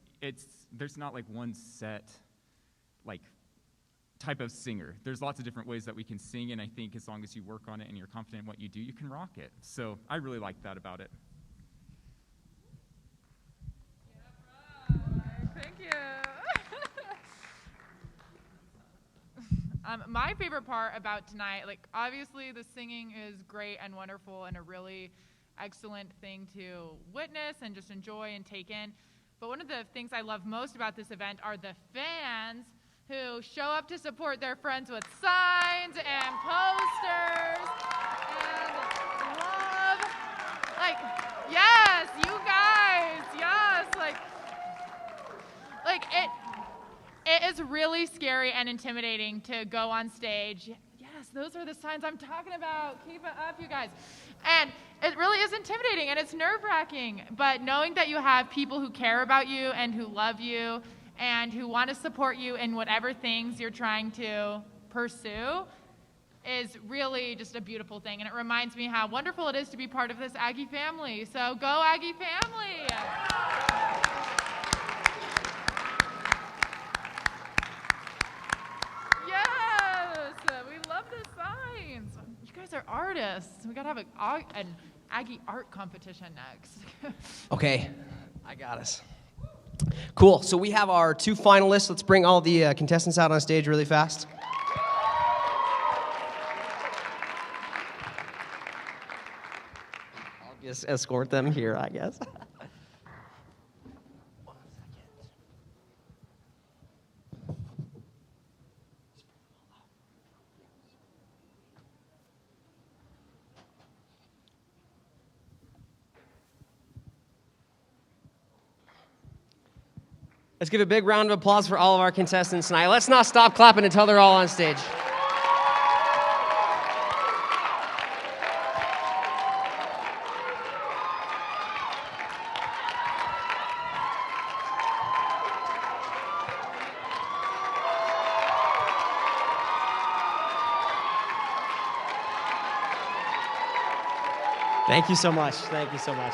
Speaker 4: there's not like one set like type of singer. There's lots of different ways that we can sing, and I think as long as you work on it and you're confident in what you do, you can rock it. So I really like that about it.
Speaker 7: Yeah, thank you. My favorite part about tonight, like obviously the singing is great and wonderful and a really excellent thing to witness and just enjoy and take in. But one of the things I love most about this event are the fans who show up to support their friends with signs and posters and love. Like, yes, you guys, yes. Like it is really scary and intimidating to go on stage. Yes, those are the signs I'm talking about. Keep it up, you guys. And it really is intimidating and it's nerve-wracking. But knowing that you have people who care about you and who love you and who want to support you in whatever things you're trying to pursue is really just a beautiful thing. And it reminds me how wonderful it is to be part of this Aggie family. So go Aggie family! Yes! We love the signs. You guys are artists. We got to have an Aggie art competition next.
Speaker 2: Okay, I got us. Cool. So we have our two finalists. Let's bring all the contestants out on stage really fast. just escort them here, I guess. Let's give a big round of applause for all of our contestants tonight. Let's not stop clapping until they're all on stage. Thank you so much. Thank you so much.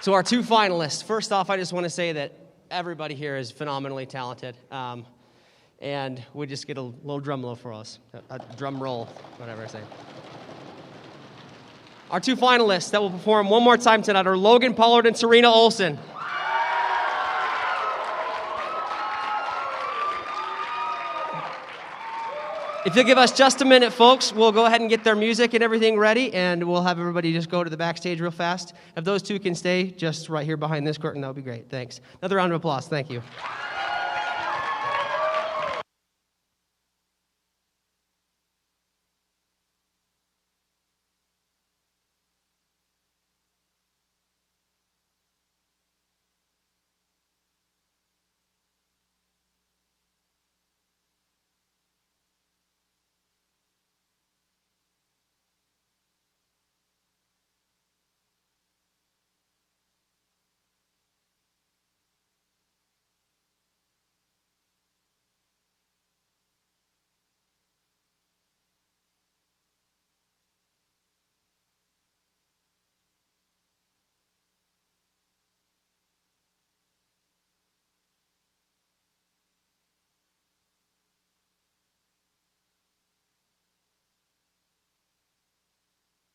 Speaker 2: So our two finalists. First off, I just want to say that everybody here is phenomenally talented. And we just get a little drum roll for us. A drum roll, whatever I say. Our two finalists that will perform one more time tonight are Logan Pollard and Serena Olsen. If you'll give us just a minute, folks, we'll go ahead and get their music and everything ready, and we'll have everybody just go to the backstage real fast. If those two can stay just right here behind this curtain, that would be great. Thanks. Another round of applause. Thank you.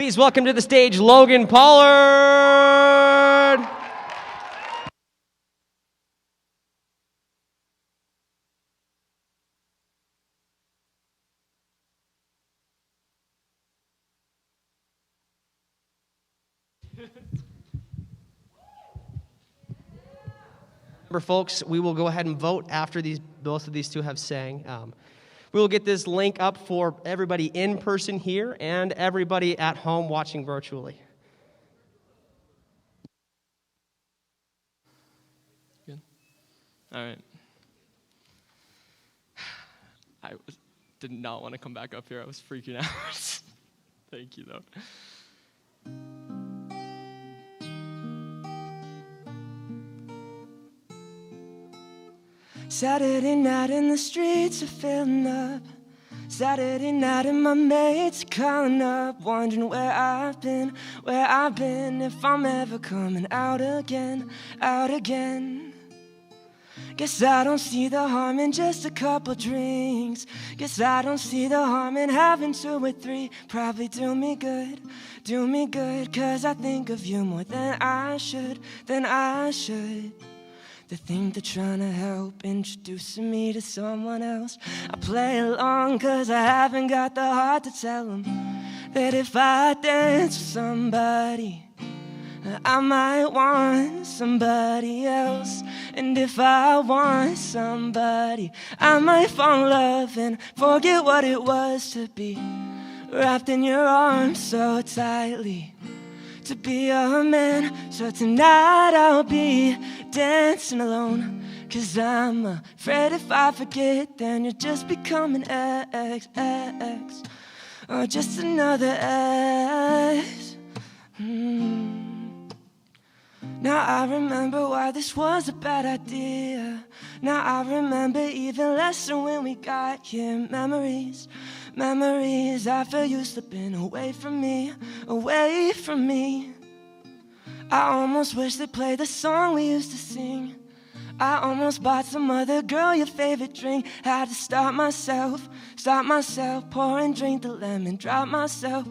Speaker 2: Please welcome to the stage Logan Pollard. Remember, folks, we will go ahead and vote after both of these two have sang. We will get this link up for everybody in person here and everybody at home watching virtually.
Speaker 14: Good. All right. Did not want to come back up here. I was freaking out. Thank you, though.
Speaker 15: Saturday night in the streets are filling up. Saturday night and my mates are calling up, wondering where I've been, if I'm ever coming out again, out again. Guess I don't see the harm in just a couple drinks. Guess I don't see the harm in having 2 or 3. Probably do me good, 'cause I think of you more than I should, They think they're trying to help, introducing me to someone else. I play along 'cause I haven't got the heart to tell them that if I dance with somebody, I might want somebody else. And if I want somebody, I might fall in love and forget what it was to be wrapped in your arms so tightly, to be a man. So tonight I'll be dancing alone, 'cause I'm afraid if I forget, then you'll just become an ex, or just another ex. Now I remember why this was a bad idea. Now I remember even less than when we got here. Memories, I feel you slipping away from me, I almost wish they'd play the song we used to sing. I almost bought some other girl your favorite drink. Had to stop myself, pour and drink the lemon. Drop myself.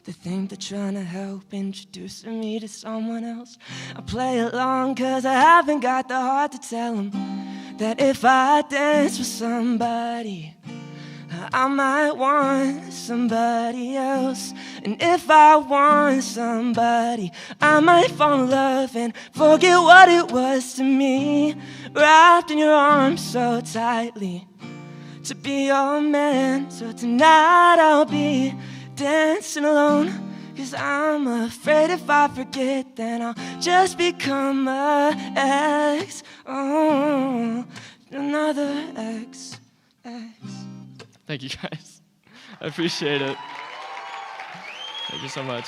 Speaker 15: They think they're trying to help, introducing me to someone else. I play along 'cause I haven't got the heart to tell them that if I dance with somebody, I might want somebody else. And if I want somebody, I might fall in love and forget what it was to me. Wrapped in your arms so tightly to be your man. So tonight I'll be dancing alone, 'cause I'm afraid if I forget, then I'll just become a ex. Oh, another ex.
Speaker 14: Thank you guys. I appreciate it. Thank you so much.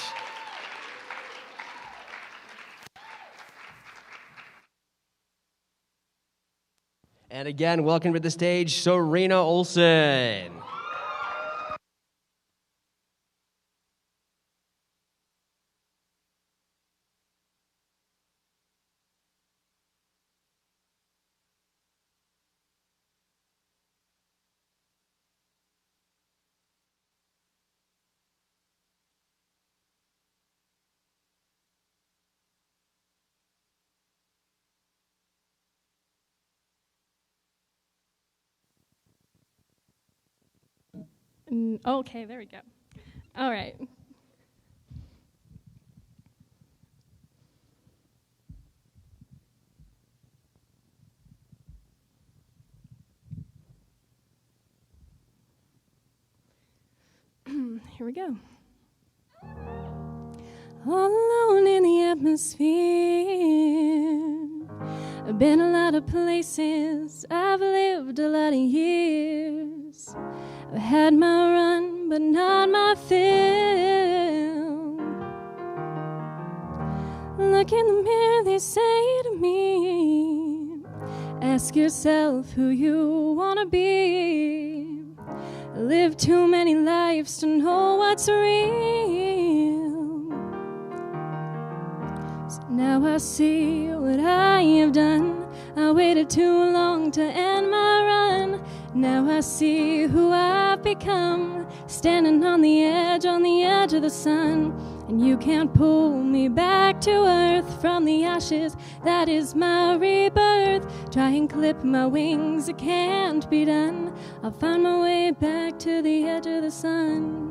Speaker 2: And again, welcome to the stage, Serena Olsen.
Speaker 16: Okay, there we go. All right. Here we go. All alone in the atmosphere. I've been a lot of places. I've lived a lot of years. I've had my run, but not my fill. Look in the mirror, they say to me, ask yourself who you wanna be. I lived too many lives to know what's real. So now I see what I have done. I waited too long to end my run. Now I see who I've become, standing on the edge of the sun. And you can't pull me back to earth from the ashes. That is my rebirth. Try and clip my wings, it can't be done. I'll find my way back to the edge of the sun.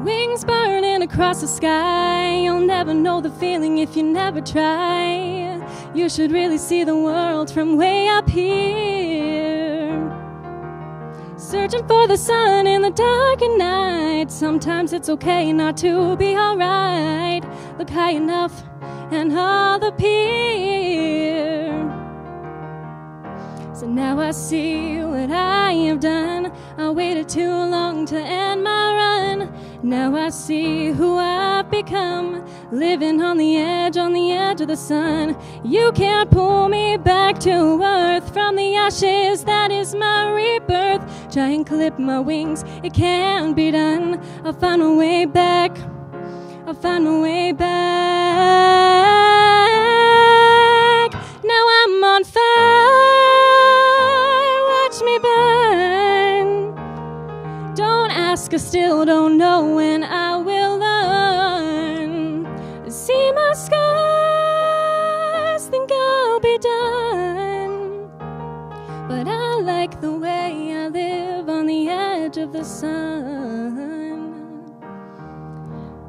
Speaker 16: Wings burning across the sky. You'll never know the feeling if you never try. You should really see the world from way up here. Searching for the sun in the dark at night. Sometimes it's okay not to be alright. Look high enough and all the peer. So now I see what I have done. I waited too long to end my run. Now I see who I've become, living on the edge of the sun. You can't pull me back to earth from the ashes. That is my rebirth. Try and clip my wings, it can't be done. I'll find my way back. I'll find my way back. Now I'm on fire. Watch me burn. Don't ask, I still don't know when I will learn. See my scars, think I'll be done. But I like the way I live on the edge of the sun.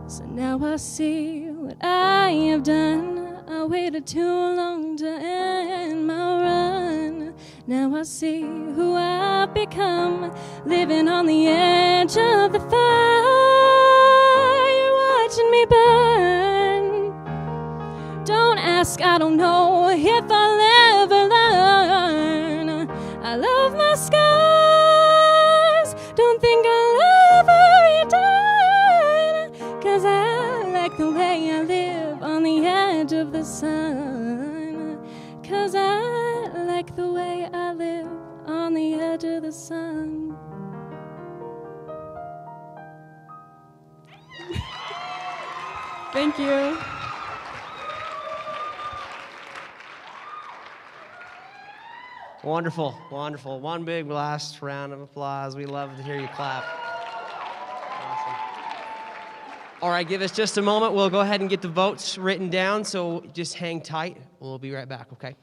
Speaker 16: So now I see what I have done. I waited too long to end my run. Now I see who I've become, living on the edge of the fire, watching me burn. Don't ask, I don't know if I'll ever learn. I love my scars, don't think I'll ever be done. 'Cause I like the way I live on the edge of the sun. 'Cause I like the way I live on the edge of the sun. Thank you.
Speaker 2: Wonderful, wonderful. One big last round of applause. We love to hear you clap. Awesome. All right, give us just a moment. We'll go ahead and get the votes written down, so just hang tight. We'll be right back, okay?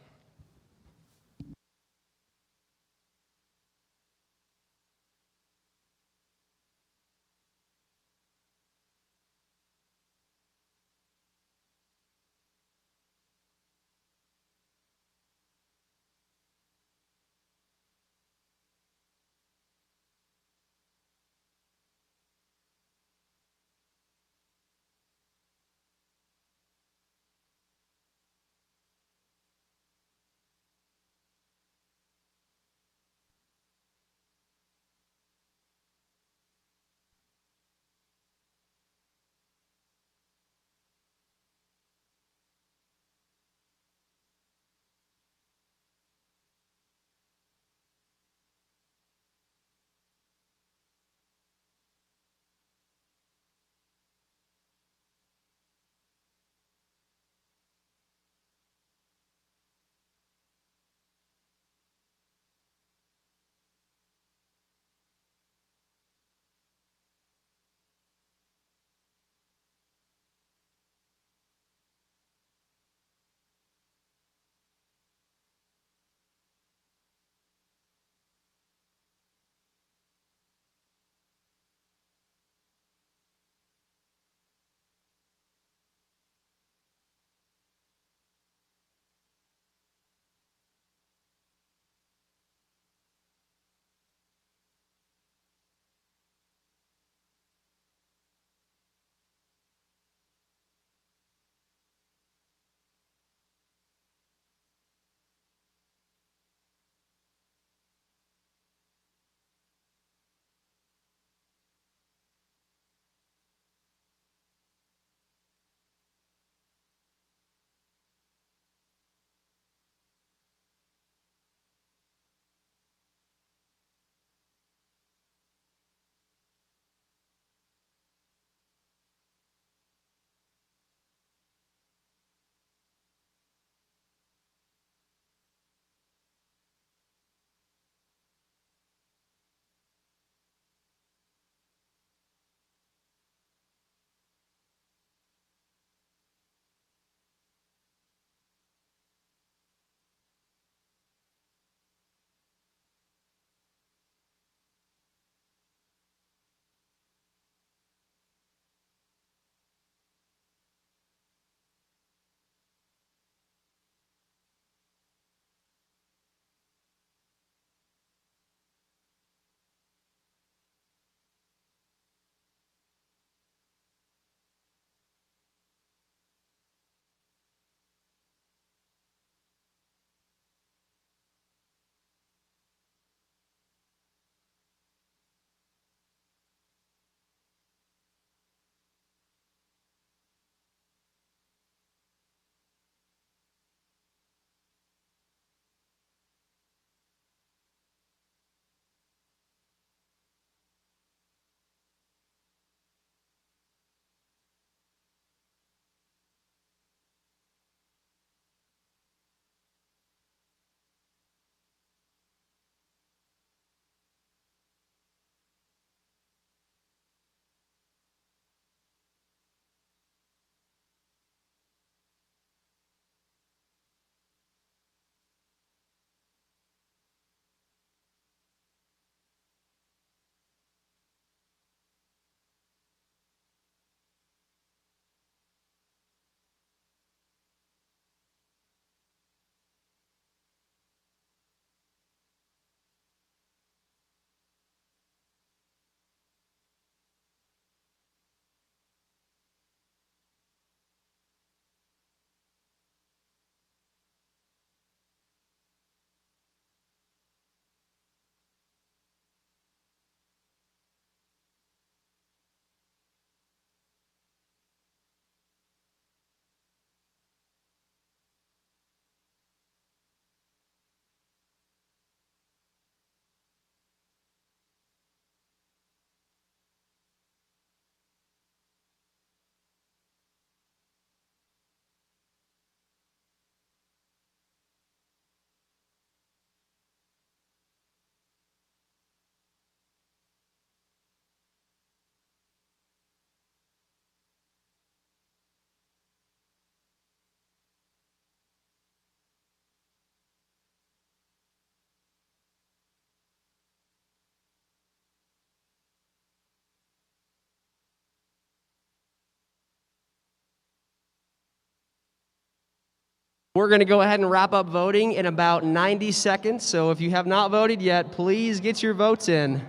Speaker 2: We're going to go ahead and wrap up voting in about 90 seconds. So if you have not voted yet, please get your votes in.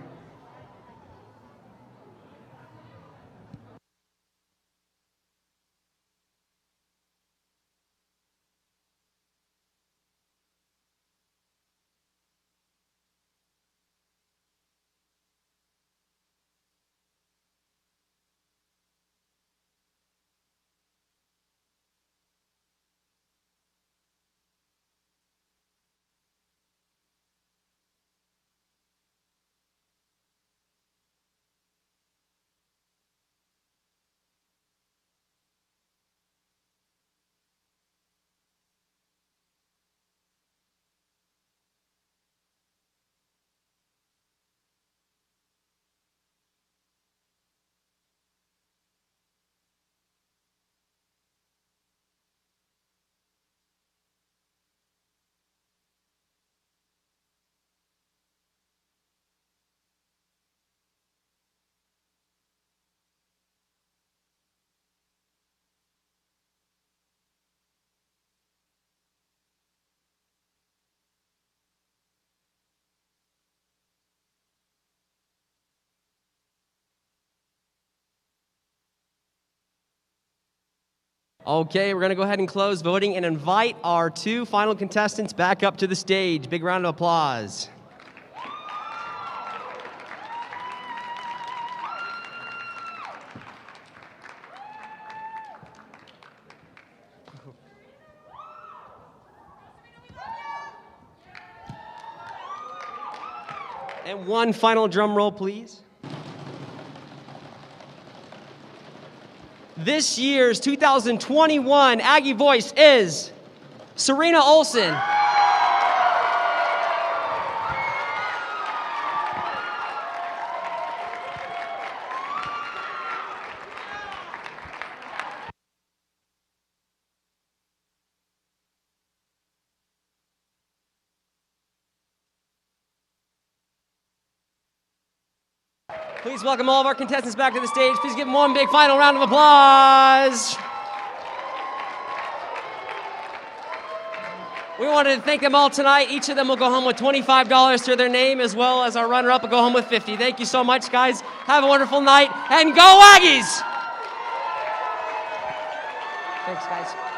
Speaker 2: Okay, we're going to go ahead and close voting and invite our two final contestants back up to the stage. Big round of applause. And one final drum roll, please. This year's 2021 Aggie Voice is Serena Olson. Please welcome all of our contestants back to the stage. Please give them one big final round of applause. We wanted to thank them all tonight. Each of them will go home with $25 to their name, as well as our runner-up will go home with $50. Thank you so much, guys. Have a wonderful night, and go Aggies! Thanks, guys.